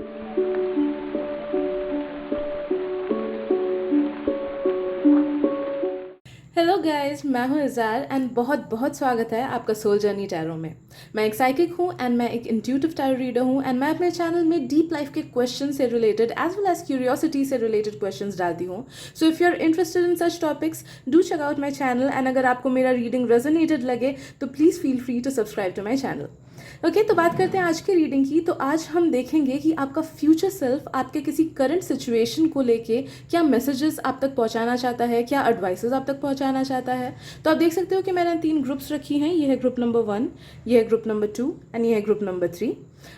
Hello guys, मैं हूं इज़ार and बहुत बहुत स्वागत है आपका सोल जर्नी टैरो में। मैं एक साइकिक हूं एंड मैं एक इंट्यूटिव टैरो रीडर हूं एंड मैं अपने चैनल में डीप लाइफ के क्वेश्चन से related as well as curiosity से रिलेटेड क्वेश्चंस डालती हूं। So if you are interested in such topics, do check out my channel and अगर आपको मेरा रीडिंग रेजोनेटेड लगे तो please feel free to subscribe to my channel. Okay, तो बात करते हैं आज की रीडिंग की। तो आज हम देखेंगे कि आपका फ्यूचर सेल्फ आपके किसी करंट सिचुएशन को लेके क्या मैसेजेस आप तक पहुंचाना चाहता है, क्या एडवाइसेस आप तक पहुंचाना चाहता है। तो आप देख सकते हो कि मैंने 3 ग्रुप्स रखी हैं। ये है ग्रुप नंबर 1, ये है ग्रुप नंबर 2 एंड ये है ग्रुप नंबर 3।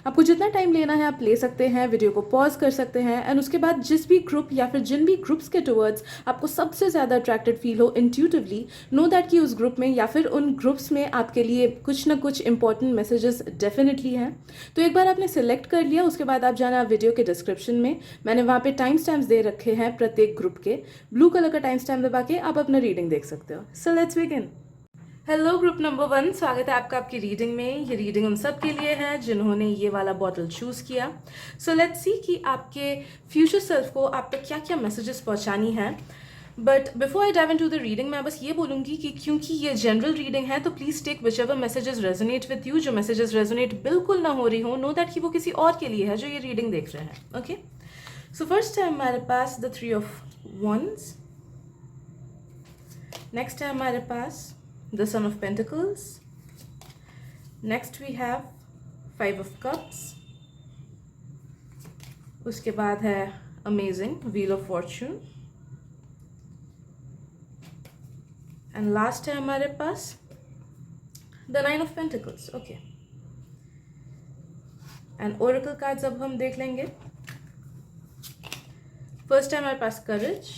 आपको जितना टाइम लेना है आप ले सकते हैं, वीडियो को पॉज कर सकते हैं एंड उसके बाद जिस भी ग्रुप या फिर जिन भी ग्रुप्स के टुवर्ड्स आपको सबसे ज़्यादा अट्रैक्टेड फील हो इंट्यूटिवली, नो दैट कि उस ग्रुप में या फिर उन ग्रुप्स में आपके लिए कुछ ना कुछ इंपॉर्टेंट मैसेजेस डेफिनेटली हैं। तो एक बार आपने सिलेक्ट कर लिया, उसके बाद आप जाना वीडियो के डिस्क्रिप्शन में, मैंने वहाँ पे टाइम स्टैम्प्स दे रखे हैं प्रत्येक ग्रुप के। ब्लू कलर का टाइम स्टैम्प दबा के आप अपना रीडिंग देख सकते हो। So let's begin. Hello group number 1, स्वागत है आपका आपकी रीडिंग में। ये रीडिंग उन सब के लिए है जिन्होंने ये वाला बॉटल चूज किया। सो लेट्स सी कि आपके फ्यूचर सेल्फ को आप तक क्या क्या मैसेजेस पहुंचानी है। But before I dive into the reading, मैं बस ये बोलूँगी कि क्योंकि ये जनरल रीडिंग है तो please take whichever messages resonate with you. जो मैसेजेस रेजोनेट बिल्कुल ना हो रही हो, नो दैट कि वो किसी और के लिए है जो ये रीडिंग देख रहे हैं। ओके, सो फर्स्ट है हमारे पास द 3 ऑफ wands। नेक्स्ट है हमारे पास the Son of Pentacles। Next we have 5 of Cups। उसके बाद है Amazing Wheel of Fortune। And last है हमारे पास The 9 of Pentacles। Okay, and Oracle cards अब हम देख लेंगे। फर्स्ट है हमारे पास Courage।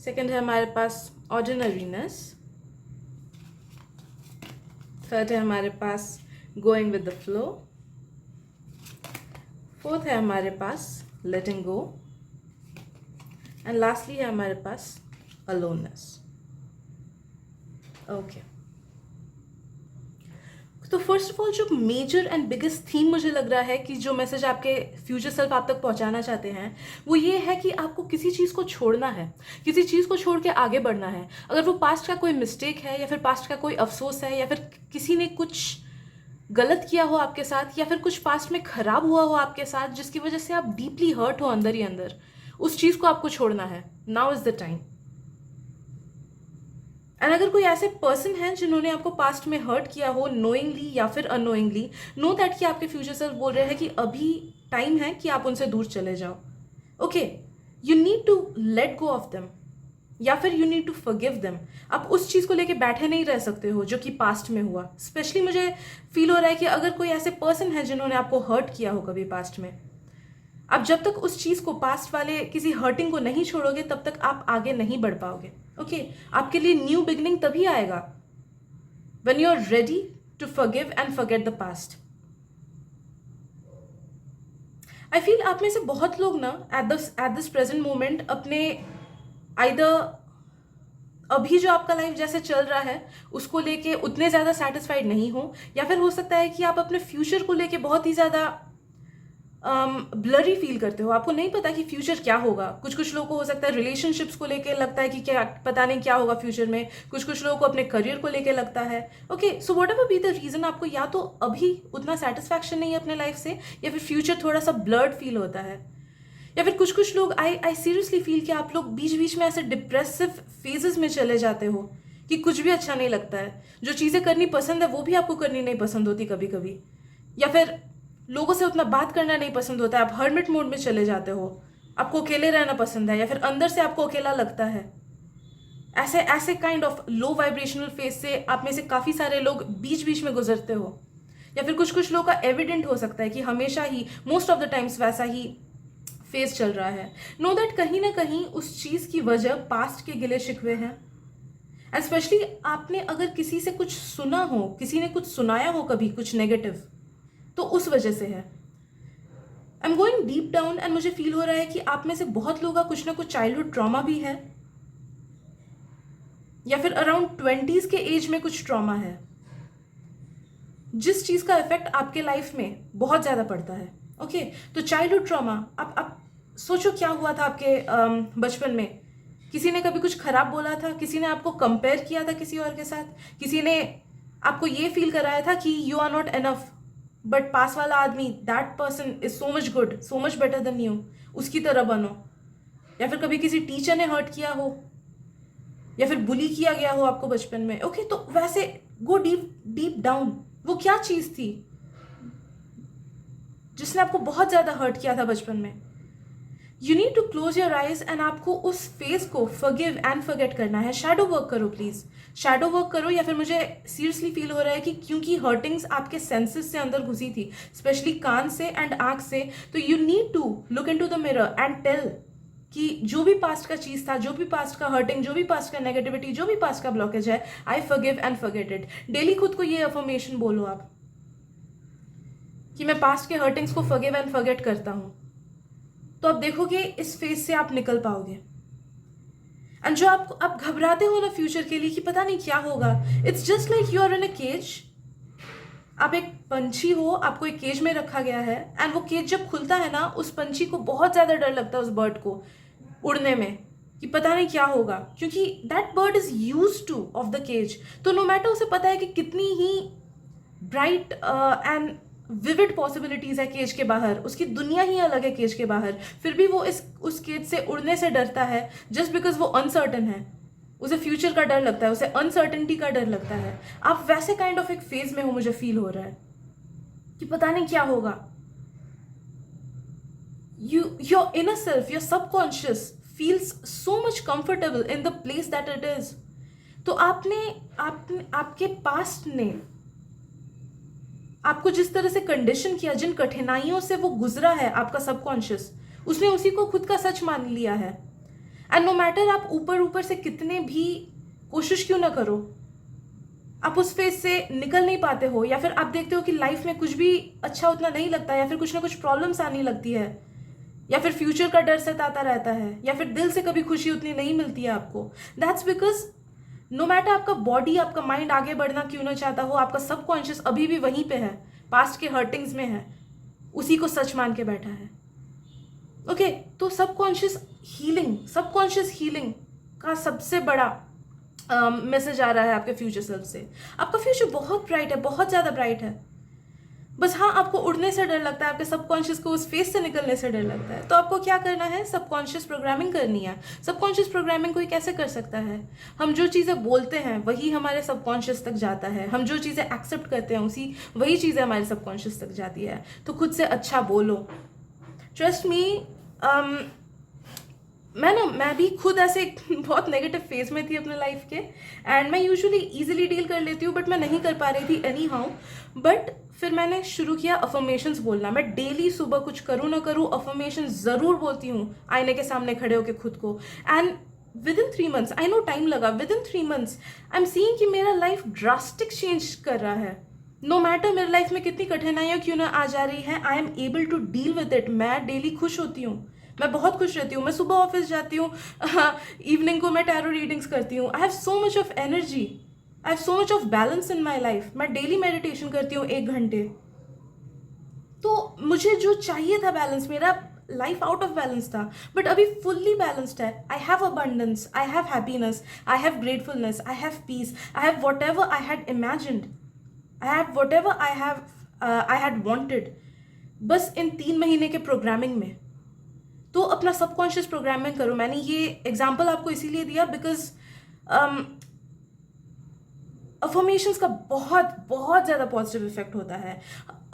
सेकेंड है हमारे पास ऑर्डिनरीनेस। थर्ड है हमारे पास going with the flow. Fourth है हमारे पास लेटिंग गो एंड लास्टली है हमारे पास अलोननेस। ओके, तो फर्स्ट ऑफ ऑल जो मेजर एंड बिगेस्ट थीम मुझे लग रहा है कि जो मैसेज आपके फ्यूचर सेल्फ आप तक पहुंचाना चाहते हैं वो ये है कि आपको किसी चीज़ को छोड़ना है, किसी चीज़ को छोड़ के आगे बढ़ना है। अगर वो पास्ट का कोई मिस्टेक है या फिर पास्ट का कोई अफसोस है या फिर किसी ने कुछ गलत किया हो आपके साथ या फिर कुछ पास्ट में खराब हुआ हो आपके साथ जिसकी वजह से आप डीपली हर्ट हो अंदर ही अंदर, उस चीज़ को आपको छोड़ना है। Now is the time. And अगर कोई ऐसे पर्सन है जिन्होंने आपको पास्ट में हर्ट किया हो नोइंगली या फिर अनोइंगली, नो दैट कि आपके फ्यूचर सेल्फ बोल रहे हैं कि अभी टाइम है कि आप उनसे दूर चले जाओ। Okay, you need to let go of them या फिर you need to forgive them. आप उस चीज़ को लेके बैठे नहीं रह सकते हो जो कि पास्ट में हुआ। स्पेशली मुझे फील हो रहा है कि अगर कोई ऐसे पर्सन है जिन्होंने आपको हर्ट किया हो कभी पास्ट में, आप जब तक उस चीज़ को, पास्ट वाले किसी हर्टिंग को नहीं छोड़ोगे तब तक आप आगे नहीं बढ़ पाओगे। ओके, आपके लिए न्यू बिगनिंग तभी आएगा when you are ready to forgive and forget the past. I feel आप में से बहुत लोग ना एट दिस प्रेजेंट मोमेंट अपने आइदर अभी जो आपका लाइफ जैसे चल रहा है उसको लेके उतने ज़्यादा सेटिस्फाइड नहीं हो, या फिर हो सकता है कि आप अपने फ्यूचर को लेके बहुत ही ज़्यादा ब्लरी फील करते हो। आपको नहीं पता कि फ्यूचर क्या होगा। कुछ कुछ लोगों को हो सकता है रिलेशनशिप्स को लेके लगता है कि क्या पता नहीं क्या होगा फ्यूचर में। कुछ कुछ लोगों को अपने करियर को लेके लगता है। Okay, so what ever be the reason, आपको या तो अभी उतना सेटिस्फैक्शन नहीं है अपने लाइफ से या फिर फ्यूचर थोड़ा सा ब्लर्ड फील होता है, या फिर कुछ कुछ लोग आई सीरियसली फील कि आप लोग बीच बीच में ऐसे डिप्रेसिव फेजेस में चले जाते हो कि कुछ भी अच्छा नहीं लगता है। जो चीज़ें करनी पसंद है वो भी आपको करनी नहीं पसंद होती कभी कभी, या फिर लोगों से उतना बात करना नहीं पसंद होता है। आप हर्मिट मोड में चले जाते हो, आपको अकेले रहना पसंद है या फिर अंदर से आपको अकेला लगता है। ऐसे ऐसे kind of low vibrational phase से आप में से काफ़ी सारे लोग बीच बीच में गुजरते हो, या फिर कुछ कुछ लोगों का एविडेंट हो सकता है कि हमेशा ही, मोस्ट ऑफ द टाइम्स वैसा ही फेज चल रहा है। नो दैट कहीं ना कहीं उस चीज़ की वजह पास्ट के गिले शिकवे हैं। एंड स्पेशली आपने अगर किसी से कुछ सुना हो, किसी ने कुछ सुनाया हो कभी कुछ नेगेटिव, तो उस वजह से है। I am going deep down and मुझे फील हो रहा है कि आप में से बहुत लोगों का कुछ ना कुछ चाइल्डहुड ट्रॉमा भी है, या फिर अराउंड 20s के एज में कुछ ट्रॉमा है जिस चीज़ का इफेक्ट आपके लाइफ में बहुत ज़्यादा पड़ता है। ओके, तो चाइल्डहुड ट्रॉमा, आप सोचो क्या हुआ था आपके बचपन में। किसी ने कभी कुछ खराब बोला था, किसी ने आपको कंपेयर किया था किसी और के साथ, किसी ने आपको ये फील कराया था कि you are not enough, but पास वाला आदमी, that person is so much good, so much better than you, उसकी तरह बनो। या फिर कभी किसी टीचर ने हर्ट किया हो, या फिर बुली किया गया हो आपको बचपन में। ओके, तो वैसे गो डीप डीप डाउन, वो क्या चीज थी जिसने आपको बहुत ज्यादा हर्ट किया था बचपन में। You need to close your eyes and आपको उस फेस को फॉरगिव एंड फॉरगेट करना है। शैडो वर्क करो प्लीज, शैडो वर्क करो। या फिर मुझे सीरियसली फील हो रहा है कि क्योंकि हर्टिंग्स आपके सेंसेस से अंदर घुसी थी, स्पेशली कान से एंड आंख से, तो you need to look into the mirror and tell कि जो भी पास्ट का चीज था, जो भी पास्ट का हर्टिंग, जो भी पास्ट का नेगेटिविटी, जो भी पास्ट का ब्लॉकेज है, I forgive and forget it. Daily खुद को ये अफर्मेशन बोलो आप कि मैं पास्ट के हर्टिंग्स को फॉरगिव एंड फॉरगेट करता हूं। तो आप देखोगे इस फेज से आप निकल पाओगे। एंड जो आप घबराते हो ना फ्यूचर के लिए कि पता नहीं क्या होगा, it's just like you are in a cage. आप एक पंछी हो, आपको एक केज में रखा गया है, एंड वो केज जब खुलता है ना, उस पंछी को बहुत ज्यादा डर लगता है उस बर्ड को उड़ने में, कि पता नहीं क्या होगा, क्योंकि that bird is used to of the cage. So no matter उसे पता है कि कितनी ही ब्राइट एंड विविड पॉसिबिलिटीज है केज के बाहर, उसकी दुनिया ही अलग है केज के बाहर, फिर भी वो उस केज से उड़ने से डरता है, जस्ट बिकॉज वो अनसर्टन है। उसे फ्यूचर का डर लगता है, उसे अनसर्टेनिटी का डर लगता है। आप वैसे काइंड ऑफ एक फेज में हो, मुझे फील हो रहा है कि पता नहीं क्या होगा। Your inner self, your subconscious feels so much comfortable in the place that it is. तो आपके पास्ट ने आपको जिस तरह से कंडीशन किया, जिन कठिनाइयों से वो गुजरा है आपका सबकॉन्शियस, उसने उसी को खुद का सच मान लिया है। एंड नो मैटर आप ऊपर ऊपर से कितने भी कोशिश क्यों ना करो, आप उस फेज से निकल नहीं पाते हो। या फिर आप देखते हो कि लाइफ में कुछ भी अच्छा उतना नहीं लगता, या फिर कुछ ना कुछ प्रॉब्लम्स आने लगती है, या फिर फ्यूचर का डर सताता रहता है, या फिर दिल से कभी खुशी उतनी नहीं मिलती है आपको। दैट्स बिकॉज नो मैटर आपका बॉडी, आपका माइंड आगे बढ़ना क्यों ना चाहता हो, आपका सबकॉन्शियस अभी भी वहीं पे है, पास्ट के हर्टिंग्स में है, उसी को सच मान के बैठा है। ओके, तो सबकॉन्शियस हीलिंग का सबसे बड़ा मैसेज आ रहा है आपके फ्यूचर सेल्फ से। आपका फ्यूचर बहुत ब्राइट है, बहुत ज्यादा ब्राइट है। बस हाँ, आपको उड़ने से डर लगता है, आपके सबकॉन्शियस को उस फेस से निकलने से डर लगता है। तो आपको क्या करना है, सबकॉन्शियस प्रोग्रामिंग करनी है। सबकॉन्शियस प्रोग्रामिंग कोई कैसे कर सकता है? हम जो चीज़ें बोलते हैं वही हमारे सबकॉन्शियस तक जाता है, हम जो चीज़ें एक्सेप्ट करते हैं वही चीज़ें हमारे सबकॉन्शियस तक जाती है। तो खुद से अच्छा बोलो। ट्रस्ट मी, मैं भी खुद ऐसे बहुत नेगेटिव फेज में थी अपने लाइफ के, एंड मैं यूजुअली इजीली डील कर लेती हूँ, बट मैं नहीं कर पा रही थी एनी हाउ। बट फिर मैंने शुरू किया अफर्मेशंस बोलना। मैं डेली सुबह कुछ करूँ ना करूँ, अफर्मेशन जरूर बोलती हूँ आईने के सामने खड़े होकर खुद को। And within 3 months, I know time लगा, within 3 months I am seeing कि मेरा लाइफ ड्रास्टिक चेंज कर रहा है। नो मैटर मेरे लाइफ में कितनी कठिनाइयाँ क्यों ना आ जा रही है, I am able to deal with it. मैं डेली खुश होती हूँ, मैं बहुत खुश रहती हूँ। मैं सुबह ऑफिस जाती हूँ, इवनिंग को मैं टैरो रीडिंग्स करती हूँ। I have so much of energy, I have so much of balance in my life. मैं डेली मेडिटेशन करती हूँ 1 घंटे। तो मुझे जो चाहिए था बैलेंस, मेरा लाइफ आउट ऑफ बैलेंस था, बट अभी फुल्ली बैलेंस्ड है। I have abundance, I have happiness, I have gratefulness, I have piece, I have what ever I had imagined, I have what ever I had wanted, बस इन 3 महीने के programming में। तो अपना subconscious programming करो। मैंने ये एग्जाम्पल आपको इसीलिए दिया बिकॉज अफर्मेशंस का बहुत बहुत ज़्यादा पॉजिटिव इफेक्ट होता है।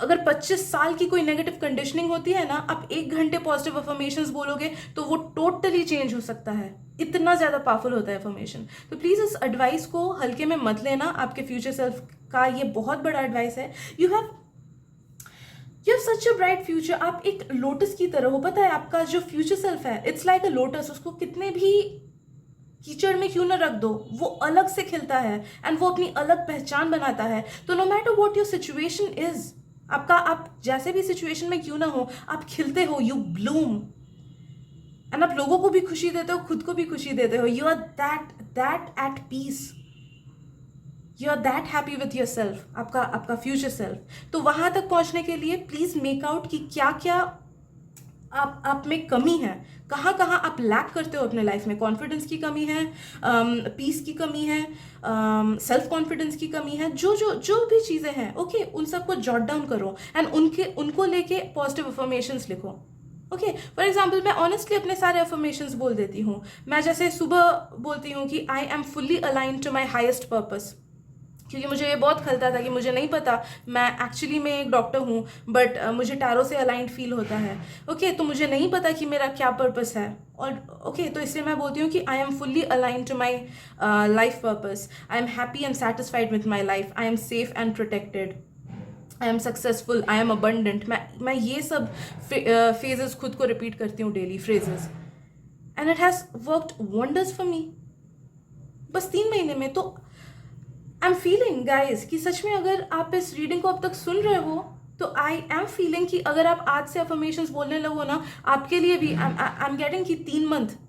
अगर 25 साल की कोई नेगेटिव कंडीशनिंग होती है ना, आप 1 घंटे पॉजिटिव अफर्मेशंस बोलोगे तो वो टोटली चेंज हो सकता है। इतना ज़्यादा पावरफुल होता है अफर्मेशन। तो प्लीज़ इस एडवाइस को हल्के में मत लेना। आपके फ्यूचर सेल्फ का ये बहुत बड़ा एडवाइस है। You have such a bright future. आप एक लोटस की तरह हो। पता है आपका जो फ्यूचर सेल्फ है, इट्स लाइक अ लोटस। उसको कितने भी कीचड़ में क्यों ना रख दो, वो अलग से खिलता है एंड वो अपनी अलग पहचान बनाता है। तो no matter what your situation is, आप जैसे भी सिचुएशन में क्यों ना हो, आप खिलते हो, यू ब्लूम, एंड आप लोगों को भी खुशी देते हो, खुद को भी खुशी देते हो। You are that at peace, you are that happy with yourself, आपका फ्यूचर सेल्फ। तो वहाँ तक पहुँचने के लिए प्लीज़ मेक आउट कि क्या क्या आप में कमी है, कहाँ कहाँ आप लैक करते हो अपने लाइफ में। कॉन्फिडेंस की कमी है, पीस की कमी है, सेल्फ कॉन्फिडेंस की कमी है, जो भी चीज़ें हैं, ओके, उन सबको जॉट डाउन करो एंड उनको लेके पॉजिटिव अफर्मेशंस लिखो। ओके, फॉर एग्जाम्पल मैं ऑनेस्टली अपने सारे अफर्मेशंस बोल देती हूँ। मैं जैसे सुबह बोलती हूँ कि I am fully align to my highest purpose, क्योंकि मुझे ये बहुत खलता था कि मुझे नहीं पता, मैं एक्चुअली मैं एक डॉक्टर हूँ बट मुझे टैरो से अलाइंड फील होता है। ओके, तो मुझे नहीं पता कि मेरा क्या पर्पस है। और ओके, तो इसलिए मैं बोलती हूँ कि I am fully aligned to my life purpose, I am happy and satisfied with my life, I am safe and protected, I am successful, I am abundant. मैं ये सब फेजेस खुद को रिपीट करती हूँ, daily phrases, and it has worked wonders for me. बस 3 महीने में। तो आई एम फीलिंग गाइज कि सच में अगर आप इस रीडिंग को अब तक सुन रहे हो तो आई एम फीलिंग कि अगर आप आज से अफर्मेशंस बोलने लगो ना, आपके लिए भी आई एम गेटिंग कि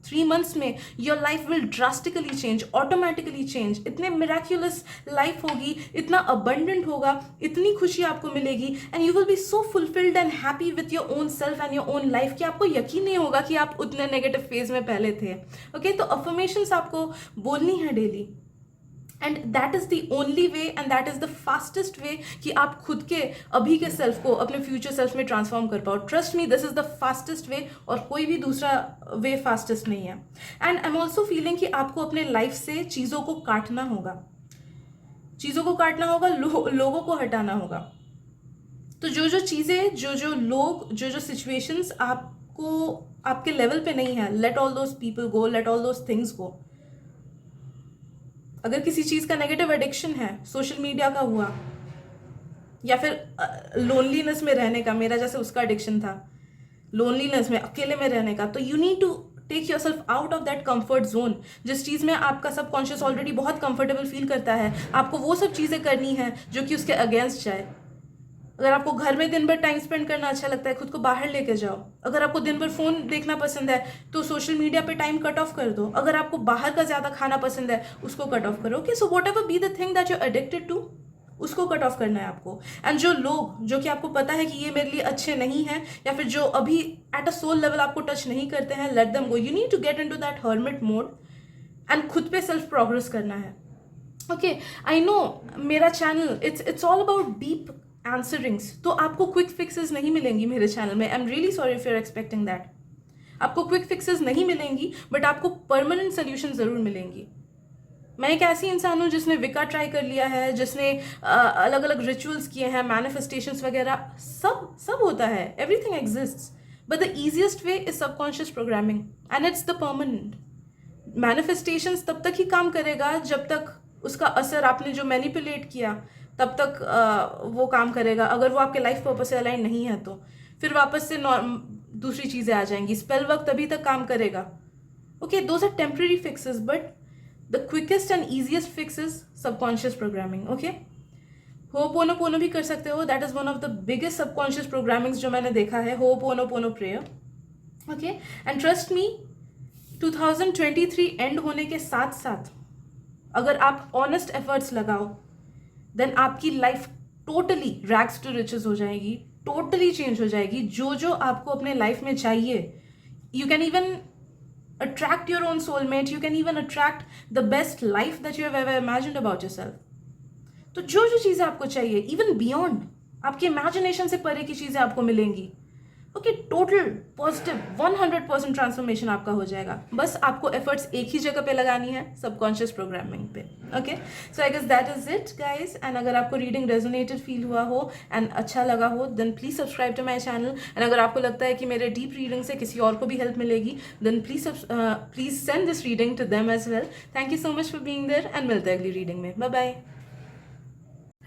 3 मंथ्स में your life will drastically change, automatically change. इतने मिराक्यूलस लाइफ होगी, इतना अबंडेंट होगा, इतनी खुशी आपको मिलेगी and you will B so fulfilled and happy with your own self and your own life कि आपको यकीन नहीं होगा कि आप उतने नेगेटिव फेज में पहले थे। ओके, तो अफर्मेशंस आपको बोलनी है daily, and that is the only way and that is the fastest way कि आप खुद के अभी के सेल्फ को अपने फ्यूचर सेल्फ में ट्रांसफॉर्म कर पाओ। Trust me, this is the fastest way, और कोई भी दूसरा वे फास्टेस्ट नहीं है। And I am also feeling कि आपको अपने लाइफ से चीज़ों को काटना होगा, लोगों को हटाना होगा। तो जो चीज़ें, जो लोग, जो सिचुएशंस आपको आपके लेवल पे नहीं है, let all those people go, let all those things go. अगर किसी चीज़ का नेगेटिव एडिक्शन है, सोशल मीडिया का हुआ, या फिर लोनलीनेस में रहने का, मेरा जैसे उसका एडिक्शन था, लोनलीनेस में, अकेले में रहने का, तो you need to take yourself out of that comfort zone. जिस चीज़ में आपका सबकॉन्शियस ऑलरेडी बहुत कंफर्टेबल फील करता है, आपको वो सब चीज़ें करनी है जो कि उसके अगेंस्ट जाए। अगर आपको घर में दिन भर टाइम स्पेंड करना अच्छा लगता है, खुद को बाहर लेके जाओ। अगर आपको दिन भर फोन देखना पसंद है तो सोशल मीडिया पे टाइम कट ऑफ कर दो। अगर आपको बाहर का ज़्यादा खाना पसंद है, उसको कट ऑफ करो। Okay, so whatever be the thing that you addicted to, उसको कट ऑफ करना है आपको। एंड जो लोग, जो कि आपको पता है कि ये मेरे लिए अच्छे नहीं हैं, या फिर जो अभी एट अ सोल लेवल आपको टच नहीं करते हैं, let them go. You need to get into that hermit mode and खुद पे सेल्फ प्रोग्रेस करना है। ओके, आई नो मेरा channel it's all about deep answerings, तो आपको क्विक फिक्सेस नहीं मिलेंगी मेरे चैनल में। I am really sorry if you are expecting that. आपको क्विक फिक्सेस नहीं मिलेंगी, बट आपको परमानेंट सोल्यूशन जरूर मिलेंगी। मैं एक ऐसी इंसान हूँ जिसने विका ट्राई कर लिया है, जिसने अलग अलग रिचुअल्स किए हैं, मैनिफेस्टेशंस वगैरह सब होता है, everything exists, but the easiest way is subconscious programming and it's the permanent. Manifestations तब तक ही काम करेगा जब तक उसका असर आपने जो मैनिपुलेट किया तब तक वो काम करेगा। अगर वो आपके लाइफ पर्पस से अलाइन नहीं है तो फिर वापस से दूसरी चीज़ें आ जाएंगी। स्पेल वर्क तभी तक काम करेगा। Okay, those are temporary fixes, but the quickest and easiest fix is subconscious programming. Okay, ho'oponopono भी कर सकते हो, that is one of the biggest subconscious programmings जो मैंने देखा है, ho'oponopono prayer. Okay, and trust me, 2023 end होने के साथ साथ अगर आप ऑनेस्ट एफर्ट्स लगाओ, देन आपकी life totally rags to riches हो जाएगी, टोटली चेंज हो जाएगी। जो आपको अपने लाइफ में चाहिए, you can even attract your own soulmate, you can even attract the best life that you have ever imagined about yourself. तो जो चीज़ें आपको चाहिए, इवन बियॉन्ड आपकी इमेजिनेशन से परे की चीज़ें आपको मिलेंगी। ओके, टोटल पॉजिटिव 100% ट्रांसफॉर्मेशन आपका हो जाएगा। बस आपको एफर्ट्स एक ही जगह पे लगानी है, सबकॉन्शियस प्रोग्रामिंग पे। Okay, so I guess that is it guys. And अगर आपको रीडिंग रेजोनेटेड फील हुआ हो एंड अच्छा लगा हो, then please subscribe to my channel. And अगर आपको लगता है कि मेरे डीप रीडिंग से किसी और को भी हेल्प मिलेगी, then please send this reading to them as well. Thank you so much for being there and मिलते हैं अगली रीडिंग में। Bye bye.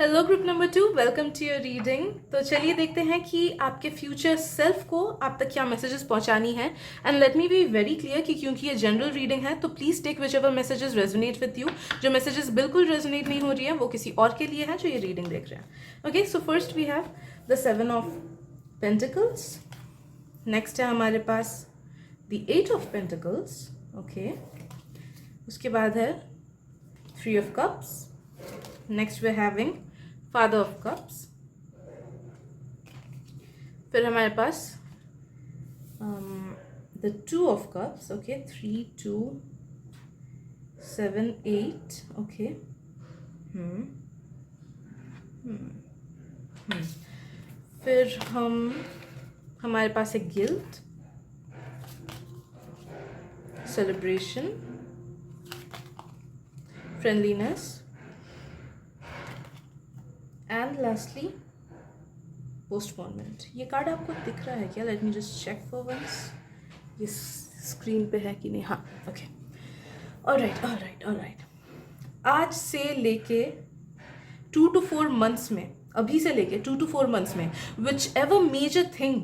Hello group number 2, welcome to your reading. तो चलिए देखते हैं कि आपके फ्यूचर सेल्फ को आप तक क्या मैसेजेस पहुंचानी है। And let me be very clear कि क्योंकि ये जनरल रीडिंग है, तो please take whichever messages resonate with you. जो मैसेजेस बिल्कुल रेजोनेट नहीं हो रही है वो किसी और के लिए है जो ये रीडिंग देख रहे हैं। Okay, so first we have the 7 of pentacles, next है हमारे पास द 8 ऑफ पेंटिकल्स। ओके, उसके बाद है 3 of cups, next we having father of cups. फिर हमारे पास the 2 of cups, okay, 3 2 7 8, okay. फिर हमारे पास है guilt, celebration, friendliness, and lastly postponement. ये कार्ड आपको दिख रहा है क्या? Let me just check for once, ये स्क्रीन पे है कि नहीं। हाँ, ओके, ऑलराइट। आज से लेके 2 to 4 मंथ्स में, अभी से लेके 2 to 4 मंथ्स में, विच एवर मेजर थिंग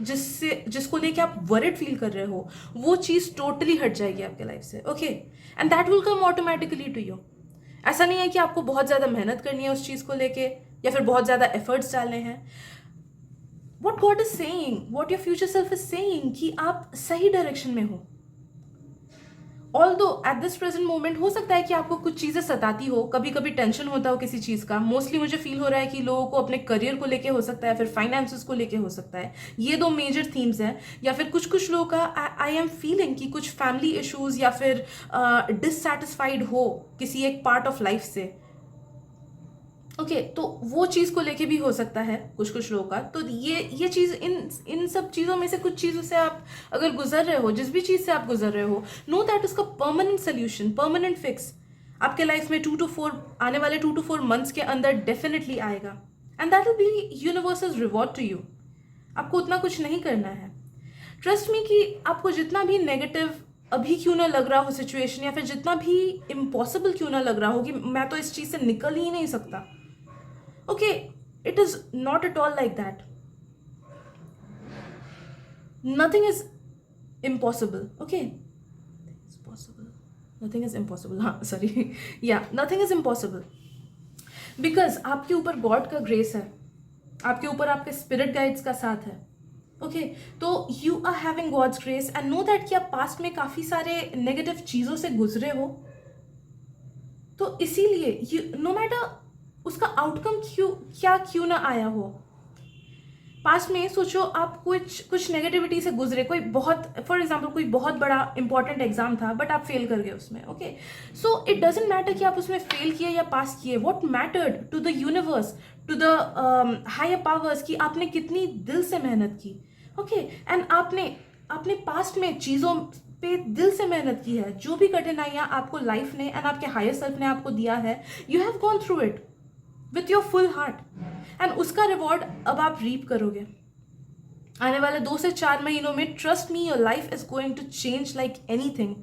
जिसको लेके आप वरिड फील कर रहे हो, वो चीज़ टोटली हट जाएगी आपके लाइफ से, okay. And that will come automatically to you. ऐसा नहीं है कि आपको बहुत ज़्यादा मेहनत करनी है उस चीज़ को लेके, या फिर बहुत ज़्यादा एफर्ट्स डालने हैं। What God is saying, what your future self is saying, कि आप सही डायरेक्शन में हो। Although eight this present moment हो सकता है कि आपको कुछ चीज़ें सताती हो, कभी कभी टेंशन होता हो किसी चीज़ का। मोस्टली मुझे फील हो रहा है कि लोगों को अपने करियर को लेके हो सकता है, फिर फाइनेंसेस को लेके हो सकता है। ये 2 मेजर थीम्स हैं। या फिर कुछ लोगों का आई एम फीलिंग कि कुछ फैमिली इश्यूज या फिर डिससेटिस्फाइड हो किसी एक पार्ट ऑफ लाइफ से, ओके। तो वो चीज़ को लेके भी हो सकता है कुछ लोगों का। तो ये चीज़, इन सब चीज़ों में से कुछ चीज़ों से आप अगर गुजर रहे हो, जिस भी चीज़ से आप गुजर रहे हो, नो दैट उसका परमानेंट सोल्यूशन, परमानेंट फिक्स आपके लाइफ में 2 to 4 आने वाले 2 to 4 मंथ्स के अंदर डेफिनेटली आएगा। And that will be universal reward to you. आपको उतना कुछ नहीं करना है। ट्रस्ट मी कि आपको जितना भी नेगेटिव अभी क्यों ना लग रहा हो सिचुएशन, या फिर जितना भी इम्पॉसिबल क्यों ना लग रहा हो कि मैं तो इस चीज़ से निकल ही नहीं सकता, okay, it is not at all like that. Nothing is impossible, okay. It's possible, nothing is impossible, हाँ, sorry, yeah, nothing is impossible because आपके ऊपर गॉड का ग्रेस है, आपके ऊपर आपके स्पिरिट गाइड्स का साथ है, ओके। तो you are having God's grace and know that कि आप पास्ट में काफ़ी सारे नेगेटिव चीज़ों से गुजरे हो। तो इसीलिए नो मैटर उसका आउटकम क्यों ना आया हो, पास्ट में सोचो आप कुछ नेगेटिविटी से गुजरे, कोई बहुत, फॉर एग्जांपल कोई बहुत बड़ा इंपॉर्टेंट एग्जाम था बट आप फेल कर गए उसमें, ओके। सो इट डजेंट मैटर कि आप उसमें फेल किए या पास किए। What mattered to the universe, to the higher powers, कि आपने कितनी दिल से मेहनत की, ओके। एंड आपने पास्ट में चीज़ों पे दिल से मेहनत की है। जो भी कठिनाइयाँ आपको लाइफ ने एंड आपके हायर सेल्फ ने आपको दिया है, you have gone through it with your full heart, and उसका रिवॉर्ड अब आप रीप करोगे आने वाले 2 से 4 महीनों में। Trust me, your life is going to change like anything.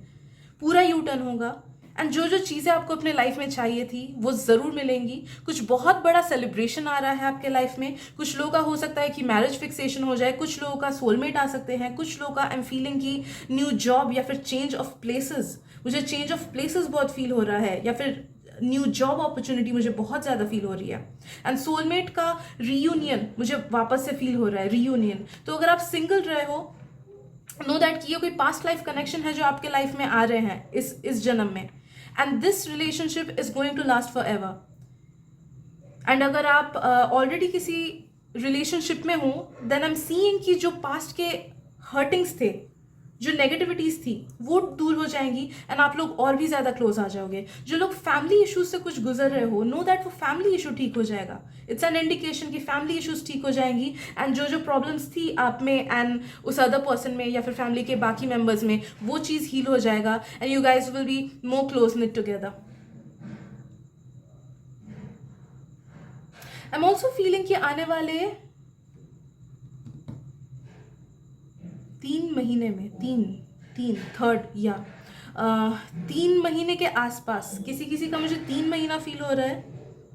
पूरा यू टर्न होगा एंड जो चीज़ें आपको अपने लाइफ में चाहिए थी वो ज़रूर मिलेंगी। कुछ बहुत बड़ा सेलिब्रेशन आ रहा है आपके लाइफ में। कुछ लोगों का हो सकता है कि मैरिज फिक्सेशन हो जाए, कुछ लोगों का सोलमेट आ सकते हैं, कुछ लोगों का आई एम फीलिंग की न्यू जॉब या फिर चेंज ऑफ प्लेसेस। मुझे चेंज ऑफ प्लेसेस बहुत फील हो रहा है, या फिर न्यू जॉब अपॉर्चुनिटी मुझे बहुत ज़्यादा फील हो रही है। एंड सोलमेट का रीयूनियन मुझे वापस से फील हो रहा है, रीयूनियन। तो अगर आप सिंगल रहे हो, नो दैट कि ये कोई पास्ट लाइफ कनेक्शन है जो आपके लाइफ में आ रहे हैं इस जन्म में, and this relationship is going to last forever. And अगर आप ऑलरेडी किसी रिलेशनशिप में हो, देन आई एम सीइंग कि जो पास्ट के हर्टिंग्स थे, जो नेगेटिविटीज थी, वो दूर हो जाएंगी एंड आप लोग और भी ज़्यादा क्लोज आ जाओगे। जो लोग फैमिली इश्यूज से कुछ गुजर रहे हो, नो दैट वो फैमिली इशू ठीक हो जाएगा। इट्स एन इंडिकेशन कि फैमिली इश्यूज ठीक हो जाएंगी, एंड जो प्रॉब्लम्स थी आप में एंड उस अदर पर्सन में या फिर फैमिली के बाकी मेंबर्स में, वो चीज़ हील हो जाएगा and you guys will be more close knit together. I am also feeling कि आने वाले 3 महीने में, तीन महीने के आसपास, किसी का मुझे 3 महीना फील हो रहा है,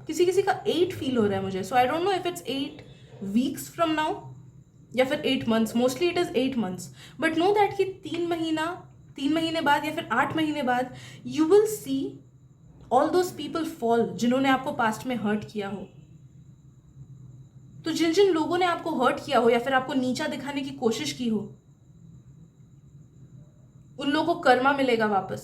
किसी का 8 फील हो रहा है मुझे। So I don't know if it's 8 weeks from now या फिर 8 months. Mostly it is 8 months, but know that कि 3 महीने बाद या फिर 8 महीने बाद you will see all those people fall जिन्होंने आपको पास्ट में हर्ट किया हो। तो जिन लोगों ने आपको हर्ट किया हो या फिर आपको नीचा दिखाने की कोशिश की हो, उन लोगों को कर्मा मिलेगा वापस।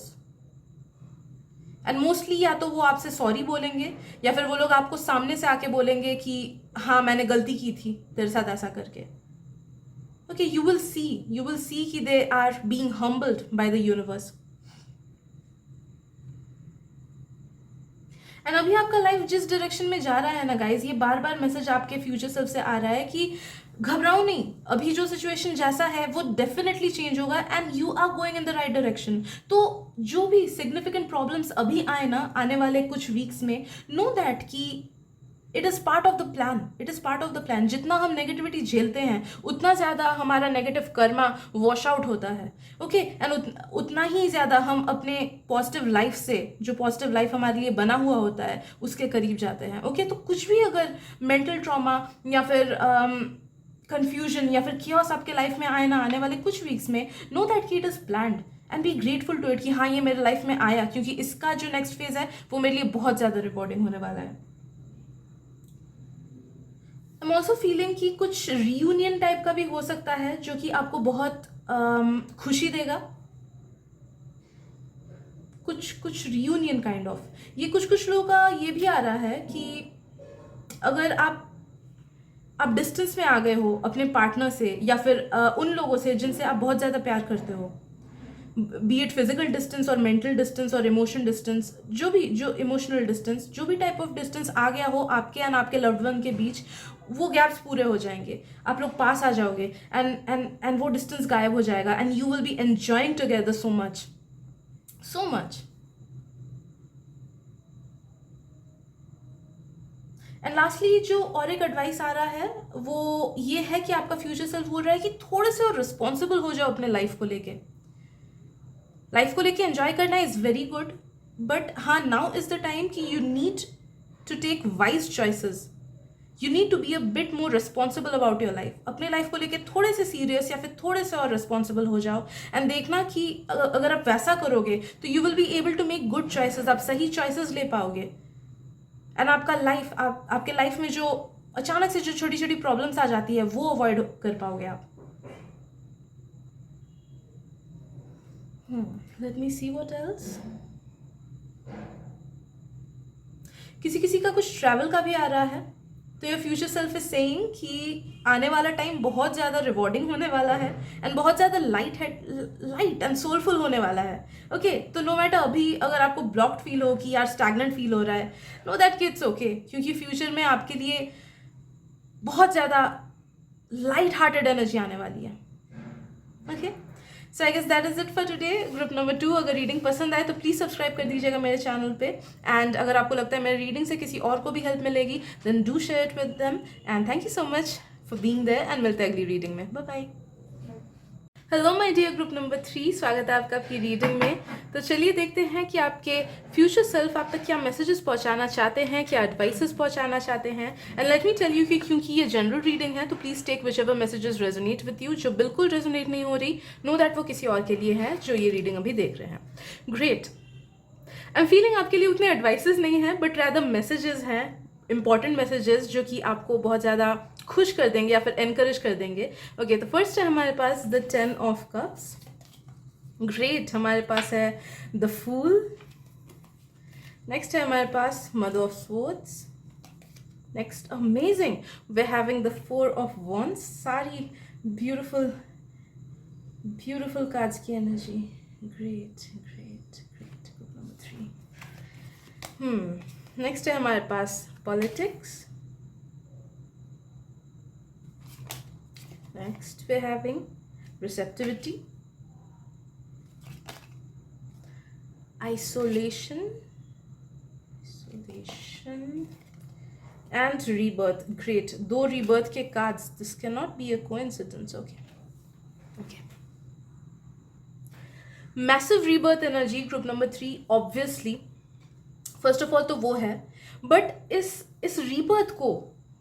एंड मोस्टली या तो वो आपसे सॉरी बोलेंगे या फिर वो लोग आपको सामने से आके बोलेंगे कि हाँ मैंने गलती की थी तेरे साथ ऐसा करके. ओके, यू विल सी कि they are being humbled by the universe. And अभी आपका लाइफ जिस डायरेक्शन में जा रहा है ना गाइज, ये बार बार मैसेज आपके फ्यूचर सेल्फ से आ रहा है कि घबराओ नहीं, अभी जो सिचुएशन जैसा है वो डेफिनेटली चेंज होगा and you are going in the right direction. तो जो भी सिग्निफिकेंट प्रॉब्लम्स अभी आए ना आने वाले कुछ वीक्स में, नो दैट कि it is part of the plan. It is part of the plan. जितना हम नेगेटिविटी झेलते हैं उतना ज़्यादा हमारा नेगेटिव कर्मा वॉश आउट होता है. ओके, एंड उतना ही ज़्यादा हम अपने पॉजिटिव लाइफ से, जो पॉजिटिव लाइफ हमारे लिए बना हुआ होता है, उसके करीब जाते हैं. ओके, तो कुछ भी अगर मेंटल ट्रॉमा या फिर कंफ्यूजन या फिर कियोस आपके लाइफ में आए ना आने वाले कुछ वीक्स में, नो दैट कि it is planned and be grateful to it कि हाँ ये मेरे लाइफ में आया, क्योंकि इसका जो नेक्स्ट फेज है वो मेरे लिए बहुत ज़्यादा रिवॉर्डिंग होने वाला है. आई एम ऑल्सो फीलिंग कि कुछ रीयूनियन टाइप का भी हो सकता है जो कि आपको बहुत खुशी देगा. कुछ रीयूनियन काइंड ऑफ. ये कुछ लोगों का ये भी आ रहा है कि अगर आप डिस्टेंस में आ गए हो अपने पार्टनर से या फिर उन लोगों से जिनसे आप बहुत ज़्यादा प्यार करते हो, बी इट फिजिकल डिस्टेंस और मेंटल डिस्टेंस और इमोशन डिस्टेंस, जो इमोशनल डिस्टेंस, जो भी टाइप ऑफ डिस्टेंस आ गया हो आपके एंड आपके लव्ड वन के बीच, वो गैप्स पूरे हो जाएंगे. आप लोग पास आ जाओगे एंड वो डिस्टेंस गायब हो जाएगा and you will B enjoying together so much. And lastly जो और एक एडवाइस आ रहा है वो ये है कि आपका फ्यूचर सेल्फ बोल रहा है कि थोड़े से और रिस्पॉन्सिबल हो जाओ अपने लाइफ को लेके. एंजॉय करना इज वेरी गुड, बट हाँ, नाउ इज द टाइम कि you need to take wise choices. You need to be a bit more responsible about your life. अपने लाइफ को लेके थोड़े से सीरियस या फिर थोड़े से और रिस्पॉन्सिबल हो जाओ एंड देखना कि अगर आप वैसा करोगे तो you will be able to make good choices. आप सही चॉइसेस ले पाओगे एंड आपका लाइफ, आपके लाइफ में जो अचानक से जो छोटी छोटी प्रॉब्लम्स आ जाती है वो अवॉइड कर पाओगे आप. Let me see what else. किसी का कुछ ट्रैवल का भी आ रहा है. तो your future self is saying कि आने वाला टाइम बहुत ज़्यादा रिवॉर्डिंग होने वाला है एंड बहुत ज़्यादा लाइट एंड सोलफुल होने वाला है. ओके, तो नो मैटर अभी अगर आपको ब्लॉक्ड फील हो कि यार स्टैग्नेंट फील हो रहा है, नो दैट कि इट्स ओके, क्योंकि फ्यूचर में आपके लिए बहुत ज़्यादा लाइट हार्टेड एनर्जी आने वाली है. Okay, so I guess that is it for today. Group number 2, अगर रीडिंग पसंद आए तो प्लीज़ सब्सक्राइब कर दीजिएगा मेरे चैनल पे. एंड अगर आपको लगता है मेरी रीडिंग से किसी और को भी हेल्प मिलेगी, then do share it with them. And thank you so much for being there and मिलते हैं अगली रीडिंग में. Bye bye. Hello my dear group number 3, स्वागत है आपका आपकी रीडिंग में. तो चलिए देखते हैं कि आपके फ्यूचर सेल्फ आप तक क्या मैसेजेस पहुंचाना चाहते हैं, क्या एडवाइसेस पहुंचाना चाहते हैं. And let me tell you कि क्योंकि ये जनरल रीडिंग है तो please take whichever messages resonate with you. जो बिल्कुल रेजोनेट नहीं हो रही, नो दैट वो किसी और के लिए है जो ये रीडिंग अभी देख रहे हैं. ग्रेट. आई एम फीलिंग आपके लिए उतने एडवाइसेस नहीं हैं, बट रैदर मैसेजेस हैं, इंपॉर्टेंट मैसेजेस जो कि आपको बहुत ज़्यादा खुश कर देंगे या फिर एनकरेज कर देंगे. ओके, तो फर्स्ट है हमारे पास द 10 ऑफ कप्स. ग्रेट. हमारे पास है द फूल. नेक्स्ट है हमारे पास mother of swords. Next, amazing, we having the 4 of wands. सारी ब्यूटिफुल कार्ड्स की energy. Great. Group number 3. Next है हमारे पास politics. Next we're having receptivity, isolation and rebirth. Great. 2 rebirth के cards. This cannot be a coincidence. Okay. Massive rebirth energy group number 3. Obviously, first of all तो वो है, but इस rebirth को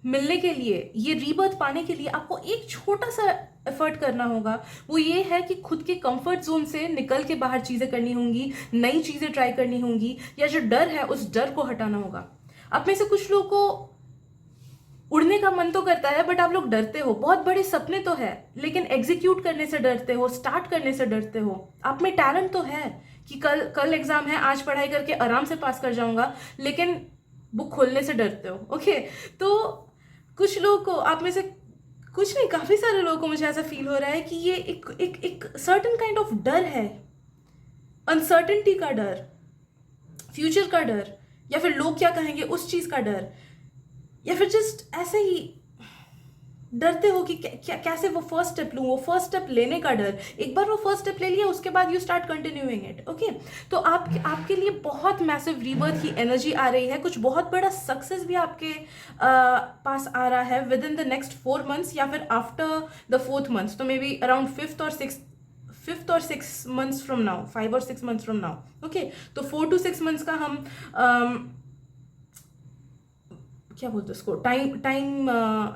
मिलने के लिए, ये रीबर्थ पाने के लिए आपको एक छोटा सा एफर्ट करना होगा. वो ये है कि खुद के कंफर्ट जोन से निकल के बाहर चीज़ें करनी होंगी, नई चीज़ें ट्राई करनी होंगी, या जो डर है उस डर को हटाना होगा. आप में से कुछ लोगों को उड़ने का मन तो करता है बट आप लोग डरते हो, बहुत बड़े सपने तो है लेकिन एग्जीक्यूट करने से डरते हो, स्टार्ट करने से डरते हो। आप में टैलेंट तो है कि कल कल एग्जाम है, आज पढ़ाई करके आराम से पास कर जाऊंगा, लेकिन बुक खोलने से डरते हो। ओके, तो कुछ लोगों को, आप में से कुछ नहीं, काफी सारे लोगों को मुझे ऐसा फील हो रहा है कि ये एक सर्टेन काइंड ऑफ डर है, अनसर्टेनिटी का डर, फ्यूचर का डर, या फिर लोग क्या कहेंगे उस चीज का डर, या फिर जस्ट ऐसे ही डरते हो कि कैसे वो फर्स्ट स्टेप लूँ, वो फर्स्ट स्टेप लेने का डर। एक बार वो फर्स्ट स्टेप ले लिया उसके बाद you start continuing it. Okay, तो आपके लिए बहुत मैसिव रीबर्थ की एनर्जी आ रही है, कुछ बहुत बड़ा सक्सेस भी आपके पास आ रहा है with in the next 4 months या फिर आफ्टर द 4th month, तो may be around 5th or 6 months from now, 5 or 6 months from now। Okay, तो 4 to 6 months का हम क्या बोलते हैं उसको,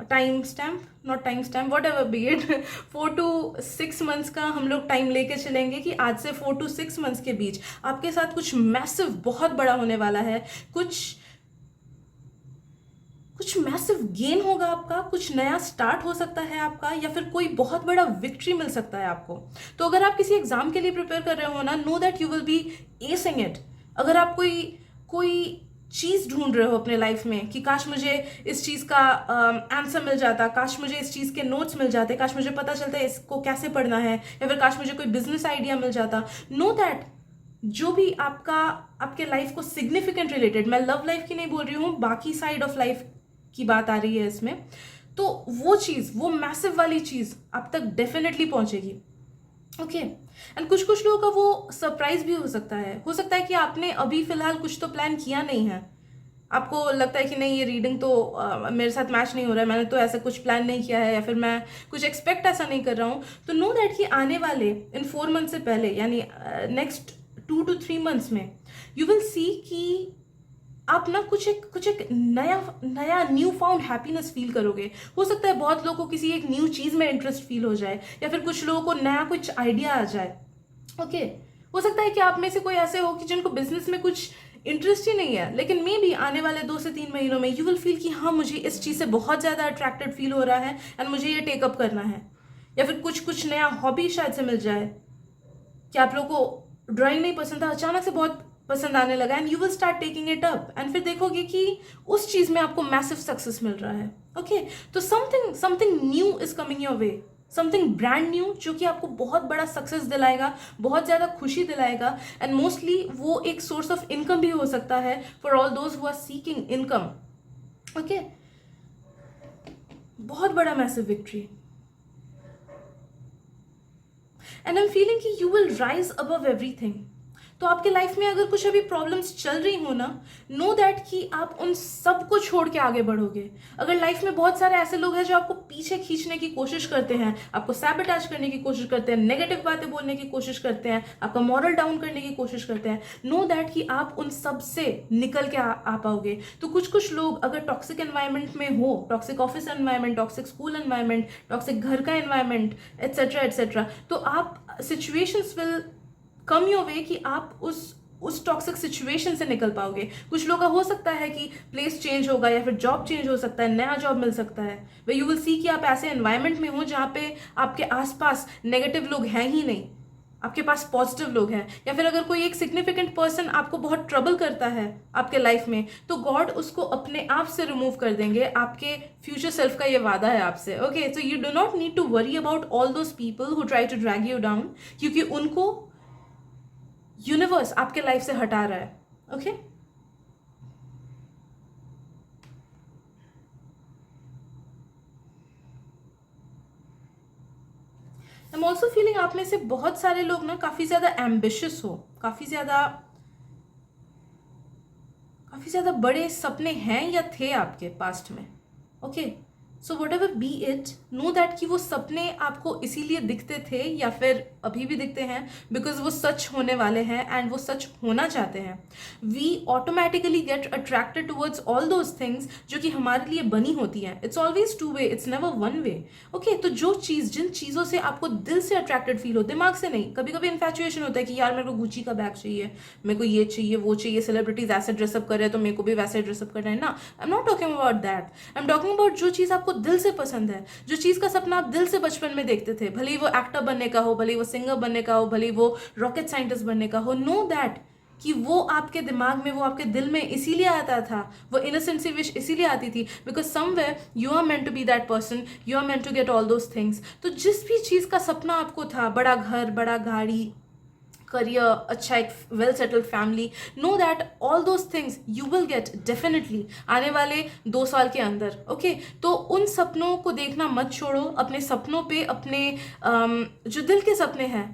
time stamp, not time stamp, what ever be it, 4 to 6 months का हम लोग टाइम लेके चलेंगे कि आज से 4 to 6 months के बीच आपके साथ कुछ मैसिव, बहुत बड़ा होने वाला है, कुछ मैसिव गेन होगा आपका, कुछ नया स्टार्ट हो सकता है आपका, या फिर कोई बहुत बड़ा विक्ट्री मिल सकता है आपको। तो अगर आप किसी एग्जाम के लिए प्रिपेयर कर रहे हो ना, know that you will be acing it. अगर आप कोई चीज ढूंढ रहे हो अपने लाइफ में कि काश मुझे इस चीज का आंसर मिल जाता, काश मुझे इस चीज के नोट्स मिल जाते, काश मुझे पता चलता है इसको कैसे पढ़ना है, या फिर काश मुझे कोई बिजनेस आइडिया मिल जाता, नो दैट जो भी आपके लाइफ को सिग्निफिकेंट रिलेटेड, मैं लव लाइफ की नहीं बोल रही हूँ, बाकी साइड ऑफ लाइफ की बात आ रही है इसमें, तो वो चीज, वो मैसिव वाली चीज आप तक डेफिनेटली पहुंचेगी। ओके, एंड कुछ लोगों का वो सरप्राइज भी हो सकता है। कि आपने अभी फिलहाल कुछ तो प्लान किया नहीं है, आपको लगता है कि नहीं ये रीडिंग तो मेरे साथ मैच नहीं हो रहा है, मैंने तो ऐसा कुछ प्लान नहीं किया है, या फिर मैं कुछ एक्सपेक्ट ऐसा नहीं कर रहा हूँ। तो नो दैट कि आने वाले इन 4 months से पहले, यानी नेक्स्ट 2 to 3 months में यू विल सी कि आप ना कुछ एक नया न्यू फाउंड हैप्पीनेस फील करोगे। हो सकता है बहुत लोगों को किसी एक न्यू चीज में इंटरेस्ट फील हो जाए, या फिर कुछ लोगों को नया कुछ आइडिया आ जाए। ओके, हो सकता है कि आप में से कोई ऐसे हो कि जिनको बिजनेस में कुछ इंटरेस्ट ही नहीं है, लेकिन मे बी आने वाले 2 से 3 महीनों में यू विल फील कि हाँ मुझे इस चीज से बहुत ज्यादा अट्रैक्टेड फील हो रहा है एंड मुझे ये टेकअप करना है। या फिर कुछ नया हॉबी शायद से मिल जाए कि आप लोगों को ड्राइंग नहीं पसंद था, अचानक से बहुत पसंद आने लगा, and you will start taking it up, and फिर देखोगे कि उस चीज में आपको मैसिव सक्सेस मिल रहा है। ओके, तो something new is coming your way, something brand new, जो कि आपको बहुत बड़ा सक्सेस दिलाएगा, बहुत ज्यादा खुशी दिलाएगा, एंड मोस्टली वो एक सोर्स ऑफ इनकम भी हो सकता है for all those who are seeking income. Okay, बहुत बड़ा massive victory, and I am feeling कि you will rise above everything. तो आपके लाइफ में अगर कुछ अभी प्रॉब्लम्स चल रही हो ना, नो दैट कि आप उन सब को छोड़ के आगे बढ़ोगे। अगर लाइफ में बहुत सारे ऐसे लोग हैं जो आपको पीछे खींचने की कोशिश करते हैं, आपको सैबोटेज करने की कोशिश करते हैं, नेगेटिव बातें बोलने की कोशिश करते हैं, आपका मॉरल डाउन करने की कोशिश करते हैं, नो दैट कि आप उन सब से निकल के आ पाओगे। तो कुछ लोग अगर टॉक्सिक एनवायरमेंट में हो, toxic office environment, toxic school environment, toxic घर का एनवायरमेंट, एटसेट्रा, तो आप situations will come your way कि आप उस टॉक्सिक सिचुएशन से निकल पाओगे। कुछ लोग का हो सकता है कि प्लेस चेंज होगा, या फिर जॉब चेंज हो सकता है, नया जॉब मिल सकता है, वे यू विल सी कि आप ऐसे एनवायरमेंट में हो जहाँ पे आपके आसपास नेगेटिव लोग हैं ही नहीं, आपके पास पॉजिटिव लोग हैं। या फिर अगर कोई एक सिग्निफिकेंट पर्सन आपको बहुत ट्रबल करता है आपके लाइफ में, तो गॉड उसको अपने आप से रिमूव कर देंगे, आपके फ्यूचर सेल्फ का ये वादा है आपसे। Okay, so you do not need to worry about all those people who try to drag you down, क्योंकि उनको यूनिवर्स आपके लाइफ से हटा रहा है। Okay, I am also feeling आप में से बहुत सारे लोग ना काफी ज्यादा एम्बिशियस हो, काफी ज्यादा बड़े सपने हैं या थे आपके पास्ट में। Okay, so what ever be it, no that कि वो सपने आपको इसीलिए दिखते थे या फिर अभी भी दिखते हैं बिकॉज वो सच होने वाले हैं एंड वो सच होना चाहते हैं. We automatically get attracted towards all those things जो कि हमारे लिए बनी होती हैं. It's always two way, it's never one way. Okay, तो जो चीज़, जिन चीज़ों से आपको दिल से अट्रैक्टेड फील हो, दिमाग से नहीं. कभी कभी इन्फैचुएशन होता है कि यार मेरे को गुची का बैग चाहिए, मेरे को ये चाहिए, वो चाहिए, सेलिब्रिटीज ऐसे ड्रेसअप कर रहे हैं तो मेरे को भी वैसे ड्रेसअप करना है ना. I am not talking about that. I am talking about जो चीज़ आपको दिल से पसंद है, जो चीज़ का सपना आप दिल से बचपन में देखते थे, भले ही वो एक्टर बनने का हो, भले ही वो सिंगर बनने का हो, भले ही वो रॉकेट साइंटिस्ट बनने का हो. नो दैट कि वो आपके दिमाग में, वो आपके दिल में इसीलिए आता था, वो इनोसेंट सी विश इसीलिए आती थी because somewhere you are meant to be that person, you are meant to get all those things. तो जिस भी चीज़ का सपना आपको था, बड़ा घर, बड़ा गाड़ी, करियर, अच्छा एक well settled family, know that all those things you will get definitely आने वाले 2 साल के अंदर. ओके, तो उन सपनों को देखना मत छोड़ो. अपने सपनों पे, अपने जो दिल के सपने हैं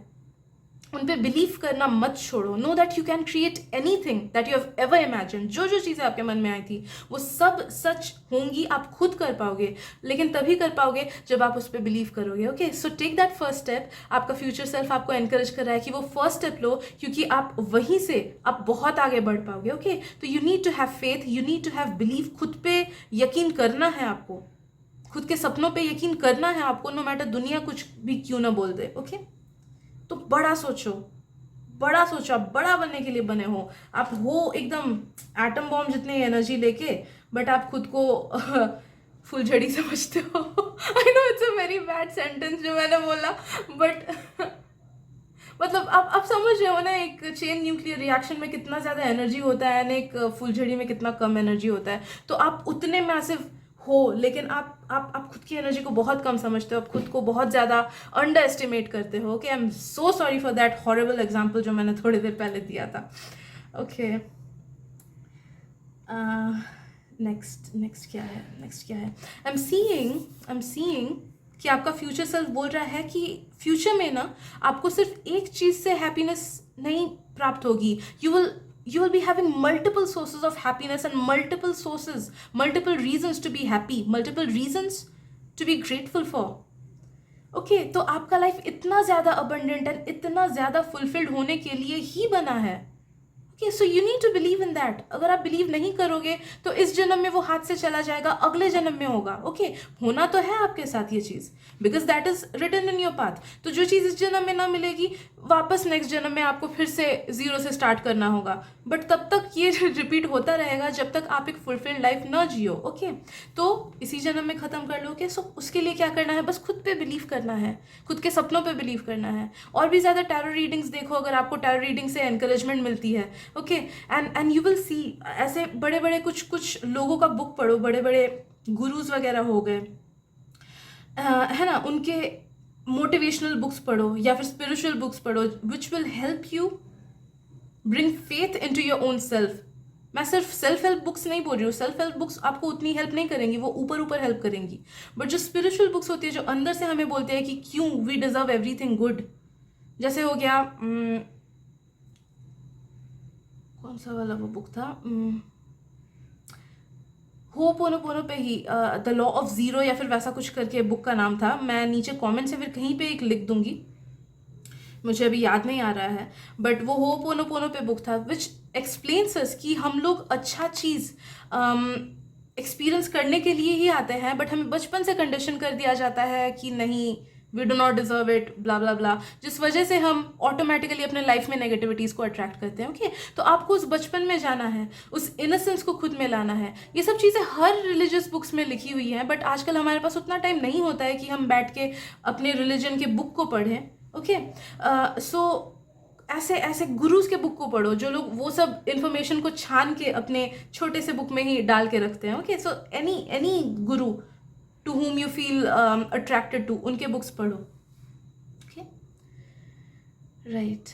उन पे बिलीव करना मत छोड़ो. No that you can create any thing that you have ever imagine. जो जो चीज़ें आपके मन में आई थी वो सब सच होंगी. आप खुद कर पाओगे, लेकिन तभी कर पाओगे जब आप उस पर बिलीव करोगे. Okay, so take that first step. आपका फ्यूचर सेल्फ आपको एनकरेज कर रहा है कि वो फर्स्ट स्टेप लो, क्योंकि आप वहीं से आप बहुत आगे बढ़ पाओगे. ओके, तो you need to have faith, you need to have believe. खुद पे यकीन करना है आपको, खुद के सपनों पे यकीन करना है आपको, नो मैटर दुनिया कुछ भी क्यों ना बोल दे. ओके, तो बड़ा सोचो, बड़ा सोचो. आप बड़ा बनने के लिए बने हो. आप हो एकदम एटम बॉम्ब जितनी एनर्जी लेके, बट आप खुद को फुलझड़ी समझते हो. I know it's a very bad sentence जो मैंने बोला, बट मतलब आप समझ रहे हो ना, एक चेन न्यूक्लियर रिएक्शन में कितना ज़्यादा एनर्जी होता है एंड एक फुलझड़ी में कितना कम एनर्जी होता है. तो आप उतने मैसिव हो, लेकिन आप खुद की एनर्जी को बहुत कम समझते हो, आप खुद को बहुत ज़्यादा अंडर एस्टिमेट करते हो. Okay, I am so sorry for that horrible example जो मैंने थोड़ी देर पहले दिया था. ओके, नेक्स्ट क्या है, आई एम सीइंग कि आपका फ्यूचर सेल्फ बोल रहा है कि फ्यूचर में ना आपको सिर्फ एक चीज़ से हैप्पीनेस नहीं प्राप्त होगी. You will be having multiple sources of happiness and multiple reasons to be happy, multiple reasons to be grateful for. Okay, तो आपका लाइफ इतना ज़्यादा abundant and इतना ज़्यादा fulfilled होने के लिए ही बना है. Okay, so you need to believe in that. अगर आप बिलीव नहीं करोगे तो इस जन्म में वो हाथ से चला जाएगा, अगले जन्म में होगा. ओके, होना तो है आपके साथ ये चीज़, because that is written in your path. तो जो चीज़ इस जन्म में ना मिलेगी, वापस नेक्स्ट जन्म में आपको फिर से जीरो से स्टार्ट करना होगा. बट तब तक ये रिपीट होता रहेगा जब तक आप एक फुलफिल्ड लाइफ ना जियो. ओके, तो इसी जन्म में ख़त्म कर लोगे. सो उसके लिए क्या करना है, बस खुद पे बिलीव करना है, खुद के सपनों पे बिलीव करना है. और भी ज़्यादा टैरो रीडिंग्स देखो, अगर आपको टैरो रीडिंग से एनकरेजमेंट मिलती है. ओके, एंड यू विल सी ऐसे बड़े बड़े कुछ लोगों का बुक पढ़ो, बड़े बड़े गुरुज वगैरह हो गए, है ना, उनके मोटिवेशनल बुक्स पढ़ो या फिर स्पिरिचुअल बुक्स पढ़ो, which will help you bring faith into your own self. मैं सिर्फ सेल्फ हेल्प बुक्स नहीं बोल रही हूँ, सेल्फ हेल्प बुक्स आपको उतनी हेल्प नहीं करेंगी, वो ऊपर हेल्प करेंगी. बट जो स्पिरिचुअल बुक्स होती है, जो अंदर से हमें बोलते हैं कि क्यों वी डिजर्व एवरीथिंग गुड. जैसे हो गया, कौन सा वाला वो बुक था, होपोनोपोनो पे ही, द लॉ ऑफ ज़ीरो या फिर वैसा कुछ करके बुक का नाम था. मैं नीचे कमेंट से फिर कहीं पे एक लिख दूंगी, मुझे अभी याद नहीं आ रहा है, बट वो होपोनोपोनो पे बुक था विच एक्सप्लेन्स अस कि हम लोग अच्छा चीज़ एक्सपीरियंस करने के लिए ही आते हैं, बट हमें बचपन से कंडीशन कर दिया जाता है कि नहीं, we do not deserve it, blah blah blah, जिस वजह से हम ऑटोमेटिकली अपने लाइफ में नेगेटिविटीज़ को अट्रैक्ट करते हैं. ओके, तो आपको उस बचपन में जाना है, उस इनोसेंस को खुद में लाना है. ये सब चीज़ें हर रिलीजियस बुक्स में लिखी हुई हैं, बट आजकल हमारे पास उतना टाइम नहीं होता है कि हम बैठ के अपने रिलीजन के बुक को पढ़ें. ओके, सो ऐसे गुरुज के बुक को पढ़ो, जो लोग वो सब इन्फॉर्मेशन को छान के अपने छोटे से बुक में ही डाल के रखते हैं. Okay, so any Guru to whom you feel attracted to, उनके बुक्स पढ़ो. ओके, राइट,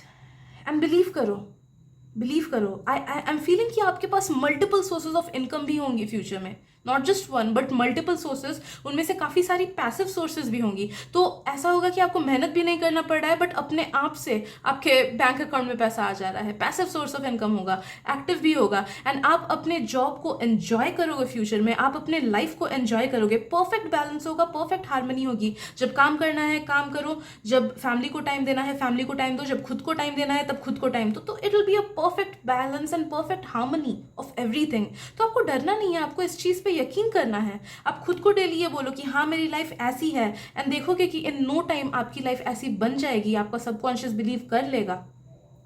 एंड बिलीव करो. आई एम फीलिंग कि आपके पास मल्टीपल सोर्सेज ऑफ इनकम भी होंगी फ्यूचर में, not just one but multiple sources, उनमें से काफ़ी सारी पैसिव सोर्सेज भी होंगी। तो ऐसा होगा कि आपको मेहनत भी नहीं करना पड़ रहा है बट अपने आप से आपके बैंक अकाउंट में पैसा आ जा रहा है, पैसिव सोर्स ऑफ इनकम होगा, एक्टिव भी होगा, एंड आप अपने जॉब को एंजॉय करोगे, फ्यूचर में आप अपने लाइफ को एंजॉय करोगे, परफेक्ट बैलेंस होगा, परफेक्ट हार्मनी होगी। जब काम करना है काम करो, जब फैमिली को टाइम देना है फैमिली को टाइम दो, जब खुद को टाइम देना है तब खुद को टाइम दो, तो it will be a perfect balance and perfect harmony of everything. तो आपको डरना नहीं है, आपको इस चीज़ पे यकीन करना है। आप खुद को डेली ये बोलो कि हाँ मेरी लाइफ ऐसी है, एंड देखोगे कि इन नो टाइम आपकी लाइफ ऐसी बन जाएगी, आपका सबकॉन्शियस बिलीव कर लेगा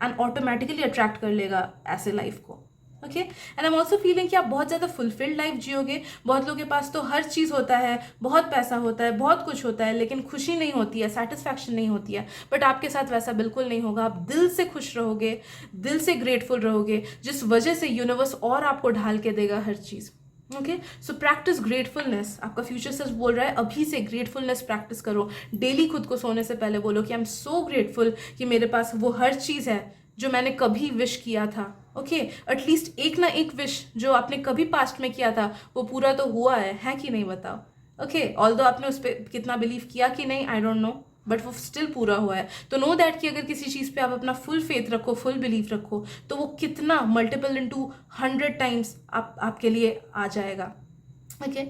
एंड ऑटोमेटिकली अट्रैक्ट कर लेगा ऐसे लाइफ को। Okay, and I am also feeling कि आप बहुत ज़्यादा फुलफिल्ड लाइफ जियोगे। बहुत लोगों के पास तो हर चीज़ होता है, बहुत पैसा होता है, बहुत कुछ होता है, लेकिन खुशी नहीं होती है, सेटिस्फैक्शन नहीं होती है। बट आपके साथ वैसा बिल्कुल नहीं होगा। आप दिल से खुश रहोगे, दिल से ग्रेटफुल रहोगे, जिस वजह से यूनिवर्स और आपको ढाल के देगा हर चीज़। Okay, so practice gratefulness. आपका फ्यूचर सेल्फ बोल रहा है अभी से ग्रेटफुलनेस प्रैक्टिस करो। डेली खुद को सोने से पहले बोलो कि आई एम सो ग्रेटफुल कि मेरे पास वो हर चीज़ है जो मैंने कभी विश किया था। ओके, एटलीस्ट एक ना एक विश जो आपने कभी पास्ट में किया था वो पूरा तो हुआ है कि नहीं बताओ। ओके, ऑल्दो आपने उस पर कितना बिलीव किया कि नहीं आई डोंट नो, बट वो स्टिल पूरा हुआ है। तो नो दैट कि अगर किसी चीज़ पे आप अपना फुल फेथ रखो, फुल बिलीव रखो, तो वो कितना मल्टीपल इनटू 100 टाइम्स आपके लिए आ जाएगा। Okay,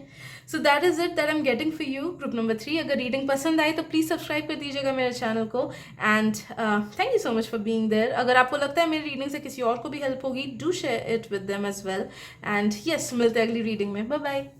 so that is it that I am getting for you. Group number 3, अगर रीडिंग पसंद आई तो प्लीज़ सब्सक्राइब कर दीजिएगा मेरे चैनल को, and thank you so much for being there. अगर आपको लगता है मेरी रीडिंग से किसी और को भी हेल्प होगी, do share it with them as well, and yes, मिलते हैं अगली रीडिंग में। Bye bye.